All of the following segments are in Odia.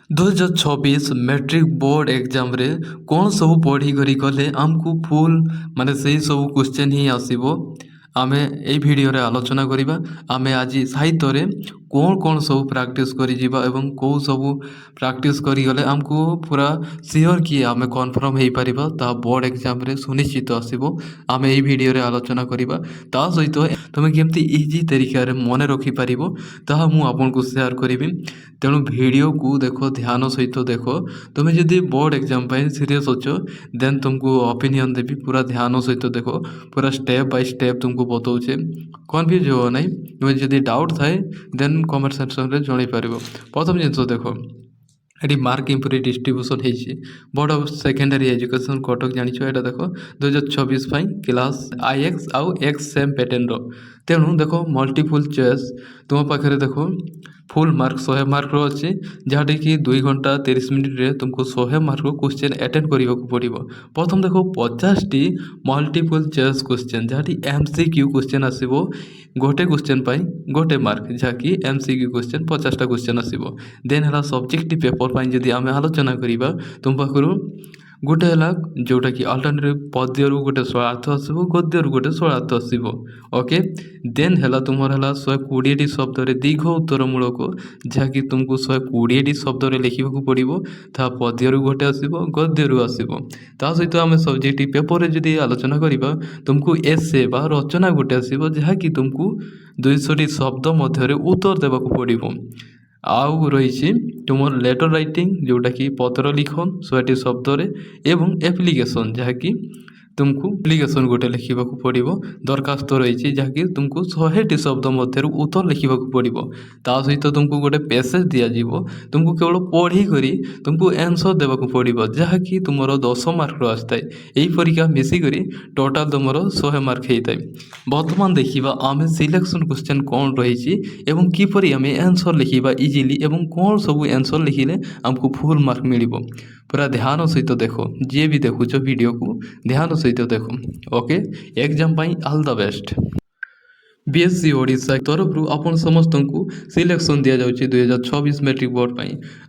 2026 मैट्रिक बोर्ड एग्जाम रे कौन सब पढ़ी करी गले आमको फुल माने सही सब क्वेश्चन ही आसीबो। आमे ए वीडियो रे आलोचना करिबा। आमे आज साहित्य रे कौन सब प्रैक्टिस करी जीवा एवं को सब प्रैक्टिस करी गले आमको पूरा सियोर कि आमे कन्फर्म हेई परिबा ता बोर्ड एग्जाम रे सुनिश्चित आसीबो। आमे ए वीडियो रे आलोचना करिबा ता सहित तुम केमती इजी तरीका रे मने रखी परिबो ता मु आपन को शेयर करिबि। तेणु वीडियो को देखो ध्यान सहित देख। तुम्हें जदि बोर्ड एग्जाम सीरीयस अच्छो देन तुमको ओपिनियन देवी पूरा ध्यान सहित देख। पूरा स्टेप बाय स्टेप तुमको बताऊे कन्फ्यूज हो ना। तुम्हें जदि डाउट थाए देन कमेंट सेक्शन में जन पार। प्रथम जिन देख ये मार्क इम्प्री डिस्ट्रीब्यूशन होती board of secondary education Cuttack जान यहाँ देख 2026 क्लास आईएक्स आउ एक्स सेम पैटर्न तेणु देख मल्टीपल चॉइस तुम पाखे देख फुल मार्क 100 मार्क अच्छी जहाँटे कि 2 घंटा 30 मिनिट रे तुमको 100 मार्क क्वेश्चन अटेंड करने को पड़ो। प्रथम देख 50 टी मल्टीपल चॉइस क्वेश्चन जहाँटी एमसीक्यू क्वेश्चन आसो गोटे क्वेश्चन गोटे मार्क जहाँकि एमसीक्यू क्वेश्चन 50टा क्वेश्चन आसो। देन है सब्जेक्टिव पेपर जदि आम आलोचना करवा तुम पाखु गोटे है जोटा कि अल्टरनेटिव पद्य गोटे स्वरार्थ आसो गद्य गोटे स्वरार्थ आसो। ओके देन है तुमर है 120 शब्द दीर्घ उत्तरमूलक जहाँकि तुमको 120 शब्द लिखा पड़ो ता पद्य गोटे आसो गद्य आसो। ता सहित आम सब्जेक्टिव पेपर जदि आलोचना करवा तुमको एसे बा रचना गोटे आसो जहाँकि तुमको 200 शब्द मध्य उत्तर देवाक पड़ो। आउ रही तुम लेटर राइटिंग जोटा कि पत्र लिखन 100 शब्द एवं एप्लिकेशन जहाँकि तुमको एप्लिकेशन गोटे लिखा पड़ो। दरखास्त रही जहाँकि तुमको 100 शब्द मध्य उत्तर लिखा पड़ो। ता सहित तुमको गोटे पैसेज दिज्व तुमको केवल पढ़ी करी तुमको आंसर देवाक पड़ो जहाँकि तुम 10 मार्क आसता है। यही परीक्षा मिसिक टोटाल तुम 100 मार्क होता है। बर्तमान देखा आम सिलेक्शन क्वेश्चन कौन रही एवं किपरि आम आंसर लिखा इजिली एवं कौन सब आंसर लिखिले आमको फुल मार्क मिल। पूरा ध्यान सहित देख जी भी देखुच वीडियो को ध्यान सहित देख। Okay exam all the best. BSc Odisha तरफ आपन समस्त को सिलेक्शन दि जाऊँगी 2026 मैट्रिक बोर्ड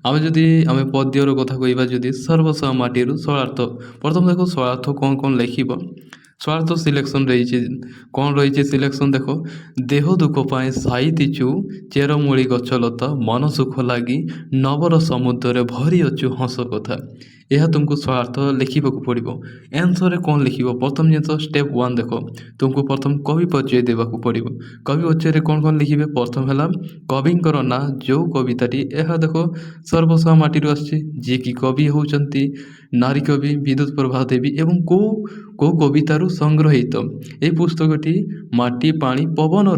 आम जदि आम पद्यर कथा कहवा जदि सर्वसाह माटीर स्वरार्थ प्रथम देख स्वरार्थ कौन लिख स्वार्थ सिलेक्शन रही कौन रही सिलेक्शन देख देह दुख पाए साई तीचु चेरमूली गछलता मन सुख लगी नवर समुद्र भरी अच्छु हस कथा यह तुमको स्वार्थ लिखा पड़ो। आंसर कौन लिख प्रथम जिन स्टेप 1 देख तुमको प्रथम कवि परिचय देवाक पड़ो। कवि परिचय कौन लिखे प्रथम है कविंकर ना जो कविताटी यह देख सर्वसाह माटी आसी जी कि कवि होती नारी कवि विद्युत प्रभा देवी एवं को कवितारू संग्रहित यह पुस्तकटी माटी पानी पवन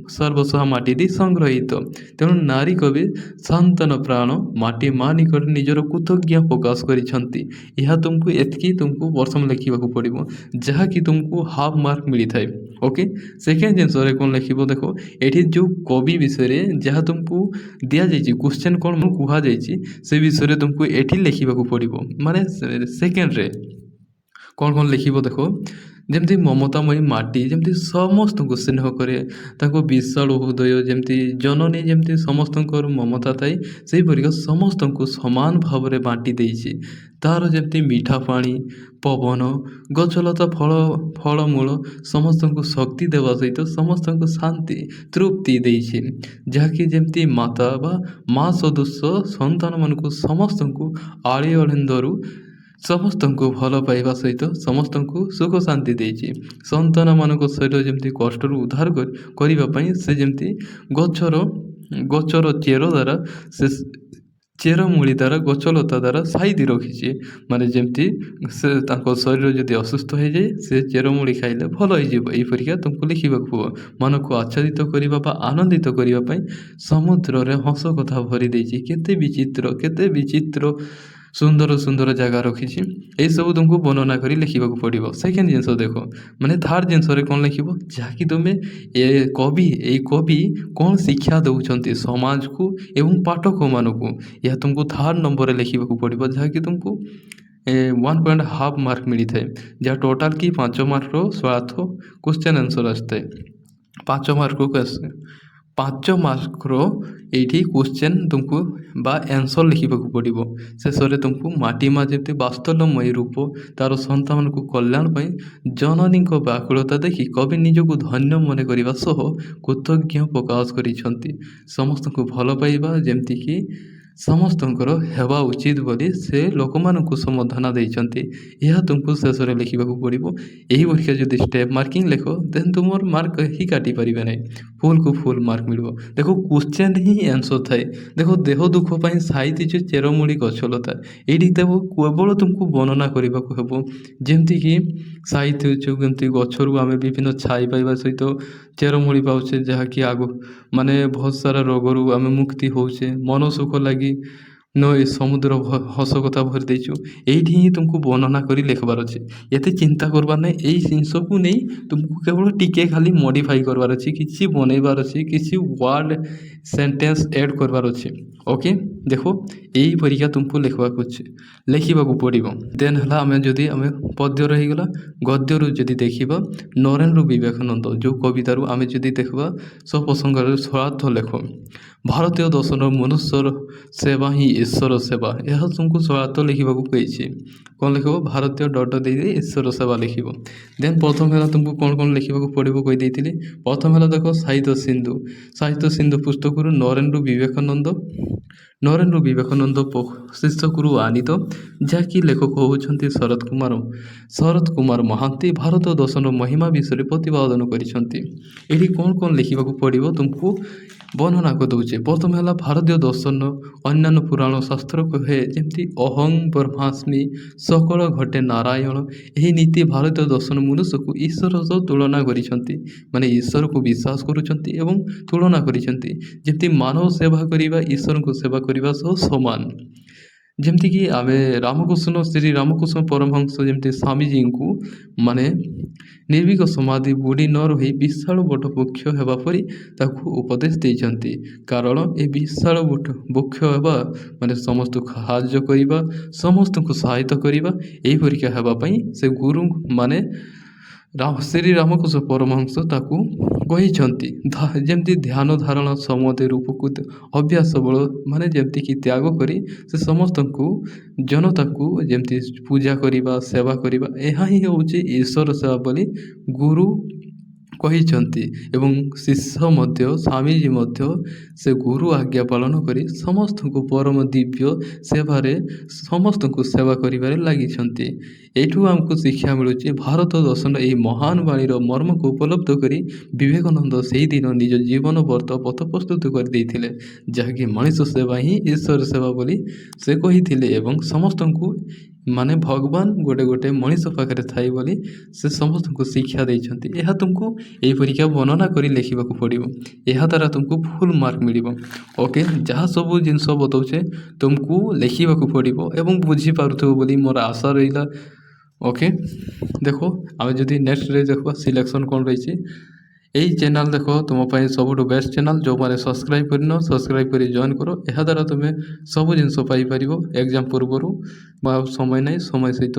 सर्वसाह माटी संग्रहित। तेणु नारी कवि शांतन प्राण माटी माँ निकट निजर कृतज्ञ प्रकाश करिसेंती यह तुमको एतकी तुमको प्रथम लिखा पड़ो जहाँकि तुमको हाफ मार्क मिलता है। ओके सेकेंड जिनस कौन लिख देख ये जो कवि विषय जहाँ तुमको दि जाइए क्वेश्चन कौन कहुई से विषय तुमको ये लिखा पड़ो। माने सेकेंड रे कौन लिख देख जमती ममतामयी माटी जमती समस्त को स्नेह करे विशाल हृदय जमती जननी जमती समस्त ममता थाई से परिका समस्त को समान भाव में बांटी देइछि तार जमती मीठा पानी पवन गछलता फल फलमूल समस्त को शक्ति देवा सहित समस्त को शांति तृप्ति देइछि जहाँकि जमती माता बा माँ सदृश संतान मान को समस्त को आड़ी अड़िंदरू समस्त को भल पाइबा सहित समस्त को सुख शांति देइछि संतान मानक शरीर जमती कष्ट उद्धार करने से जमती गचर चेर द्वारा से चेरमूली द्वारा गछलता द्वारा साइदी रखी माने जमती से शरीर जदि असुस्थ हो जाए से चेरमूली खाइले भल हो परीक्षा तुमको लिखा मन को आच्छादित करने आनंदित करने समुद्र रे हस कथा भरी देइछि केते विचित्र सुंदर सुंदर जगह रखी यही सब तुमको वर्णना कर लिखा पड़ो। सेकेंड जिनस देख माने थर्ड जिनस कौन लिख जहाँकि तुम्हें कवि कौन शिक्षा दौरान समाज को एवं पाठक मान को यह तुमको थर्ड नंबर लिखा पड़ो जहाँकि तुमको 1.5 मार्क मिलता है जहाँ टोटाल की 5 मार्क स्वार्थ क्वेश्चन आंसर आसता है 5 मार्क 5 ମାର୍କର ଏଇଠି କ୍ୱେଶ୍ଚନ୍ ତୁମକୁ ବା ଆନ୍ସର୍ ଲେଖିବାକୁ ପଡ଼ିବ। ଶେଷରେ ତୁମକୁ ମାଟି ମା ଯେମିତି ବାସ୍ତବମୟୀ ରୂପ ତାର ସନ୍ତାନମାନଙ୍କୁ କଲ୍ୟାଣ ପାଇଁ ଜନନୀଙ୍କ ବ୍ୟାକୁଳତା ଦେଖି କବି ନିଜକୁ ଧନ୍ୟ ମନେ କରିବା ସହ କୃତଜ୍ଞ ପ୍ରକାଶ କରିଛନ୍ତି। ସମସ୍ତଙ୍କୁ ଭଲ ପାଇବା ଯେମିତିକି ସମସ୍ତଙ୍କର ହେବା ଉଚିତ ବୋଲି ସେ ଲୋକମାନଙ୍କୁ ସମ୍ବର୍ଦ୍ଧନା ଦେଇଛନ୍ତି। ଏହା ତୁମକୁ ଶେଷରେ ଲେଖିବାକୁ ପଡ଼ିବ। ଏହି ପରୀକ୍ଷା ଯଦି ଷ୍ଟେପ୍ ମାର୍କିଂ ଲେଖ ଦେନ୍ ତୁମର ମାର୍କ ହିଁ କାଟିପାରିବେ ନାହିଁ, ଫୁଲ୍କୁ ଫୁଲ୍ ମାର୍କ ମିଳିବ। ଦେଖ କ୍ୱେଶ୍ଚନ୍ ହିଁ ଆନ୍ସର୍ ଥାଏ। ଦେଖ ଦେହ ଦୁଃଖ ପାଇଁ ସାଇତି ଯେ ଚେରମୂଳି ଗଛଲତା, ଏଇଠି ଦେବ କେବଳ ତୁମକୁ ବର୍ଣ୍ଣନା କରିବାକୁ ହେବ। ଯେମିତିକି ସାହିତ୍ୟ ଯେମିତି ଗଛରୁ ଆମେ ବିଭିନ୍ନ ଛାଇ ପାଇବା ସହିତ ଚେରମୂଳି ପାଉଛେ, ଯାହାକି ମାନେ ବହୁତ ସାରା ରୋଗରୁ ଆମେ ମୁକ୍ତି ହେଉଛେ। ମନ ସୁଖ ଲାଗି ଏ ସମୁଦ୍ର ହସ କଥା ଭରି ଦେଇଛୁ। ଏଇଠି ହିଁ ତୁମକୁ ବର୍ଣ୍ଣନା କରି ଲେଖିବାର ଅଛି। ଏତେ ଚିନ୍ତା କରବାର ନାହିଁ। ଏଇ ଜିନିଷକୁ ନେଇ ତୁମକୁ କେବଳ ଟିକେ ଖାଲି ମଡ଼ିଫାଇ କରିବାର ଅଛି, କିଛି ବନେଇବାର ଅଛି, କିଛି ୱାର୍ଡ଼ ସେଣ୍ଟେନ୍ସ ଏଡ଼୍ କରିବାର ଅଛି। ଓକେ, ଦେଖ ଏଇ ପରୀକ୍ଷା ତୁମକୁ ଲେଖିବାକୁ ପଡ଼ିବ। ଦେନ୍ ହେଲା ଆମେ ପଦ୍ୟ ରହିଗଲା। ଗଦ୍ୟରୁ ଯଦି ଦେଖିବା ନରେନ୍ଦ୍ର ବିବେକାନନ୍ଦ ଯେଉଁ କବିତାରୁ ଆମେ ଯଦି ଦେଖିବା ସପ୍ରସଙ୍ଗରେ ସ୍ୱାର୍ଥ ଲେଖ। ଭାରତୀୟ ଦର୍ଶନ ମନୁଷ୍ୟର ସେବା ହିଁ ଈଶ୍ୱର ସେବା। ଏହା ତୁମକୁ ସ୍ୱାର୍ଥ ଲେଖିବାକୁ କହିଛି। କ'ଣ ଲେଖିବ? ଭାରତୀୟ ଡଟ ଦେଇ ଈଶ୍ୱର ସେବା ଲେଖିବ। ଦେନ୍ ପ୍ରଥମ ହେଲା ତୁମକୁ କ'ଣ ଲେଖିବାକୁ ପଡ଼ିବ କହିଦେଇଥିଲି। ପ୍ରଥମ ହେଲା ଦେଖ ସାହିତ୍ୟ ସିନ୍ଧୁ ପୁସ୍ତକରୁ ନରେନ୍ଦ୍ର ବିବେକାନନ୍ଦ ଶୀର୍ଷକରୁ ଆନିତ, ଯାହାକି ଲେଖକ ହେଉଛନ୍ତି ଶରତ କୁମାର ମହାନ୍ତି ଭାରତ ଦର୍ଶନ ମହିମା ବିଷୟରେ ପ୍ରତିପାଦନ କରିଛନ୍ତି। ଏଠି କ'ଣ ଲେଖିବାକୁ ପଡ଼ିବ ତୁମକୁ ବର୍ଣ୍ଣନା କରିଦେଉଛି। ପ୍ରଥମେ ହେଲା ଭାରତୀୟ ଦର୍ଶନ ଅନ୍ୟାନ୍ୟ ପୁରାଣ ଶାସ୍ତ୍ର କହେ ଯେମିତି ଅହଂ ବ୍ରହ୍ମାସ୍ମି ସକଳ ଘଟେ ନାରାୟଣ। ଏହି ନୀତି ଭାରତୀୟ ଦର୍ଶନ ମନୁଷ୍ୟକୁ ଈଶ୍ୱର ସହ ତୁଳନା କରିଛନ୍ତି, ମାନେ ଈଶ୍ୱରକୁ ବିଶ୍ୱାସ କରୁଛନ୍ତି ଏବଂ ତୁଳନା କରିଛନ୍ତି। ଯେମିତି ମାନବ ସେବା କରିବା ଈଶ୍ୱରଙ୍କୁ ସେବା କରିବା ସହ ସମାନ। ଯେମିତିକି ଆମେ ଶ୍ରୀ ରାମକୃଷ୍ଣ ପରମହଂସ ଯେମିତି ସ୍ୱାମୀଜୀଙ୍କୁ ମାନେ ନିର୍ଭୀକ ସମାଧି ବୁଡ଼ି ନ ରହି ବିଶାଳ ବଟ ବୃକ୍ଷ ହେବା ପରି ତାକୁ ଉପଦେଶ ଦେଇଛନ୍ତି। କାରଣ ଏ ବିଶାଳ ବୃକ୍ଷ ହେବା ମାନେ ସମସ୍ତଙ୍କୁ ସାହାଯ୍ୟ କରିବା, ସମସ୍ତଙ୍କୁ ସହାୟତା କରିବା, ଏହି ପରୀକ୍ଷା ହେବା ପାଇଁ ସେ ଗୁରୁ ମାନେ ଶ୍ରୀ ରାମକୃଷ୍ଣ ପରମହଂସ ତାକୁ କହିଛନ୍ତି। ଯେମିତି ଧ୍ୟାନ ଧାରଣା ସମତେ ରୂପକୁ ଅଭ୍ୟାସ ବଳ ମାନେ ଯେମିତିକି ତ୍ୟାଗ କରି ସେ ସମସ୍ତଙ୍କୁ ଜନତାକୁ ଯେମିତି ପୂଜା କରିବା, ସେବା କରିବା, ଏହା ହିଁ ହେଉଛି ଈଶ୍ୱର ସେବା ବୋଲି ଗୁରୁ କହିଛନ୍ତି। ଏବଂ ଶିଷ୍ୟ ମଧ୍ୟ ସ୍ୱାମୀଜୀ ମଧ୍ୟ ସେ ଗୁରୁ ଆଜ୍ଞା ପାଳନ କରି ସମସ୍ତଙ୍କୁ ପରମ ଦିବ୍ୟ ସେବାରେ ସମସ୍ତଙ୍କୁ ସେବା କରିବାରେ ଲାଗିଛନ୍ତି। ଏଇଠୁ ଆମକୁ ଶିକ୍ଷା ମିଳୁଛି ଭାରତ ଦର୍ଶନ ଏହି ମହାନ ବାଣୀର ମର୍ମକୁ ଉପଲବ୍ଧ କରି ବିବେକାନନ୍ଦ ସେହିଦିନ ନିଜ ଜୀବନ ବ୍ରତ ପଥ ପ୍ରସ୍ତୁତ କରିଦେଇଥିଲେ, ଯାହାକି ମଣିଷ ସେବା ହିଁ ଈଶ୍ୱର ସେବା ବୋଲି ସେ କହିଥିଲେ। ଏବଂ ସମସ୍ତଙ୍କୁ ମାନେ ଭଗବାନ ଗୋଟେ ମଣିଷ ପାଖରେ ଥାଏ ବୋଲି ସେ ସମସ୍ତଙ୍କୁ ଶିକ୍ଷା ଦେଇଛନ୍ତି। ଏହା ତୁମକୁ ଏହି ପରୀକ୍ଷା ବର୍ଣ୍ଣନା କରି ଲେଖିବାକୁ ପଡ଼ିବ। ଏହା ଦ୍ୱାରା ତୁମକୁ ଫୁଲ୍ ମାର୍କ ମିଳିବ। ଓକେ, ଯାହା ସବୁ ଜିନିଷ ବତାଉଛେ ତୁମକୁ ଲେଖିବାକୁ ପଡ଼ିବ ଏବଂ ବୁଝିପାରୁଥିବ ବୋଲି ମୋର ଆଶା ରହିଲା। ଓକେ, ଦେଖ ଆମେ ଯଦି ନେକ୍ସଟରେ ଦେଖିବା ସିଲେକ୍ସନ୍ କ'ଣ ରହିଛି। ଏହି ଚ୍ୟାନେଲ୍ ଦେଖ ତୁମ ପାଇଁ ସବୁଠୁ ବେଷ୍ଟ ଚ୍ୟାନେଲ୍। ଯେଉଁମାନେ ସବସ୍କ୍ରାଇବ୍ କରି ଜଏନ୍ କର। ଏହାଦ୍ୱାରା ତୁମେ ସବୁ ଜିନିଷ ପାଇପାରିବ। ଏକ୍ଜାମ୍ ପୂର୍ବରୁ ବା ସମୟ ନାହିଁ, ସମୟ ସହିତ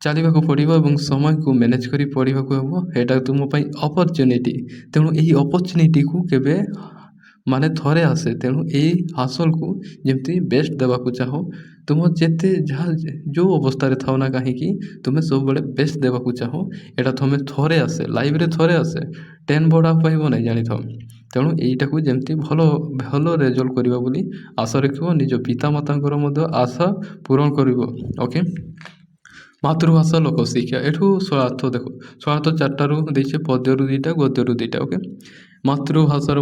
ଚାଲିବାକୁ ପଡ଼ିବ ଏବଂ ସମୟକୁ ମ୍ୟାନେଜ୍ କରି ପଢ଼ିବାକୁ ହେବ। ଏଇଟା ତୁମ ପାଇଁ ଅପରଚ୍ୟୁନିଟି। ତେଣୁ ଏହି ଅପରଚ୍ୟୁନିଟିକୁ କେବେ ମାନେ ଥରେ ଆସେ। ତେଣୁ ଏହି ହାସଲକୁ ଯେମିତି ବେଷ୍ଟ ଦେବାକୁ ଚାହଁ। ତୁମ ଯେତେ ଯେଉଁ ଅବସ୍ଥାରେ ଥାଉ ନା କାହିଁକି ତୁମେ ସବୁବେଳେ ବେଷ୍ଟ ଦେବାକୁ ଚାହଁ। ଏଇଟା ତୁମେ ଥରେ ଆସେ, ଲାଇଫ୍ରେ ଥରେ ଆସେ, 10 ଭଡ଼ା ପାଇବ ନାହିଁ ଜାଣିଥାଉ। ତେଣୁ ଏଇଟାକୁ ଯେମିତି ଭଲ ରେଜଲ୍ଟ କରିବା ବୋଲି ଆଶା ରଖିବ। ନିଜ ପିତାମାତାଙ୍କର ମଧ୍ୟ ଆଶା ପୂରଣ କରିବ। ଓକେ, ମାତୃଭାଷା ଲୋକଶିକ୍ଷା। ଏଠୁ ସ୍ୱାର୍ଥ ଦେଖ, ସ୍ୱାର୍ଥ 4ଟାରୁ ଦେଇଛେ, ପଦ୍ୟରୁ 2ଟା, ଗଦ୍ୟରୁ 2ଟା। ଓକେ, ମାତୃଭାଷାର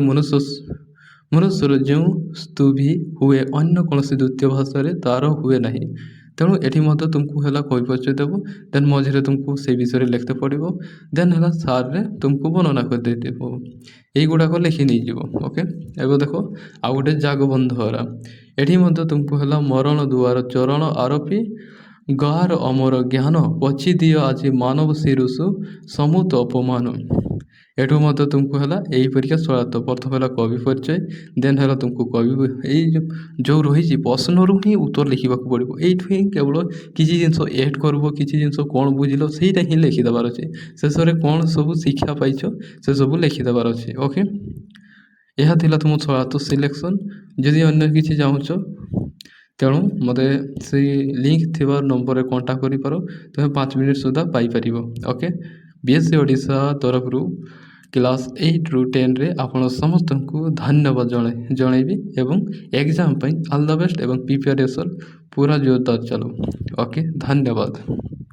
ମନୁଷ୍ୟର ଯେଉଁ ସ୍ତୁତି ହୁଏ ଅନ୍ୟ କୌଣସି ଦ୍ୱିତୀୟ ଭାଷାରେ ତାର ହୁଏ ନାହିଁ। ତେଣୁ ଏଠି ମଧ୍ୟ ତୁମକୁ ହେଲା କହିପରିଚୟ ଦେବ। ଦେନ୍ ମଝିରେ ତୁମକୁ ସେଇ ବିଷୟରେ ଲେଖିତେ ପଡ଼ିବ। ଦେନ୍ ହେଲା ସାର୍ରେ ତୁମକୁ ବର୍ଣ୍ଣନା କରିଦେଇଥିବ। এইগুଡ଼ାକ ଲେଖି ନେଇଯିବ। ଓକେ, ଏବେ ଦେଖ ଆଉ ଗୋଟେ ଜାଗବନ୍ଧରା। ଏଠି ମଧ୍ୟ ତୁମକୁ ହେଲା ମରଣ ଦୁଆର ଚରଣ ଆରୋପି ଗାର ଅମର ଜ୍ଞାନ ପଛି ଦିଅ ଆଜି ମାନବ ଶିରୁଷୁ ସମୁତ ଅପମାନ। ଏଠୁ ମଧ୍ୟ ତୁମକୁ ହେଲା ଏହି ପରୀକ୍ଷା ସ୍ୱାର୍ଥ। ପ୍ରଥମ ହେଲା କବି ପରିଚୟ, ଦେନ୍ ହେଲା ତୁମକୁ କବି ଏଇ ଯେଉଁ ରହିଛି ପ୍ରଶ୍ନରୁ ହିଁ ଉତ୍ତର ଲେଖିବାକୁ ପଡ଼ିବ। ଏଇଠୁ ହିଁ କେବଳ କିଛି ଜିନିଷ ଏଡ଼୍ କରିବ, କିଛି ଜିନିଷ କ'ଣ ବୁଝିଲ ସେଇଟା ହିଁ ଲେଖିଦେବାର ଅଛି। ଶେଷରେ କ'ଣ ସବୁ ଶିକ୍ଷା ପାଇଛ ସେସବୁ ଲେଖିଦେବାର ଅଛି। ଓକେ, ଏହା ଥିଲା ତୁମ ଛୁଆତ ସିଲେକ୍ସନ୍। ଯଦି ଅନ୍ୟ କିଛି ଚାହୁଁଛ ତେଣୁ ମୋତେ ସେଇ ଲିଙ୍କ୍ ଥିବା ନମ୍ବରରେ କଣ୍ଟାକ୍ଟ କରିପାର, ତୁମେ 5 ମିନିଟ୍ ସୁଦ୍ଧା ପାଇପାରିବ। ଓକେ, BSc ଓଡ଼ିଶା ତରଫରୁ କ୍ଲାସ୍ 8ରୁ 10ରେ ଆପଣ ସମସ୍ତଙ୍କୁ ଧନ୍ୟବାଦ ଜଣାଇବି ଏବଂ ଏକ୍ଜାମ୍ ପାଇଁ ଅଲ୍ ଦ ବେଷ୍ଟ ଏବଂ ପ୍ରିପାରେସନ୍ ପୁରା ଜୋରଦାର ଚାଲୁ। ଓକେ, ଧନ୍ୟବାଦ।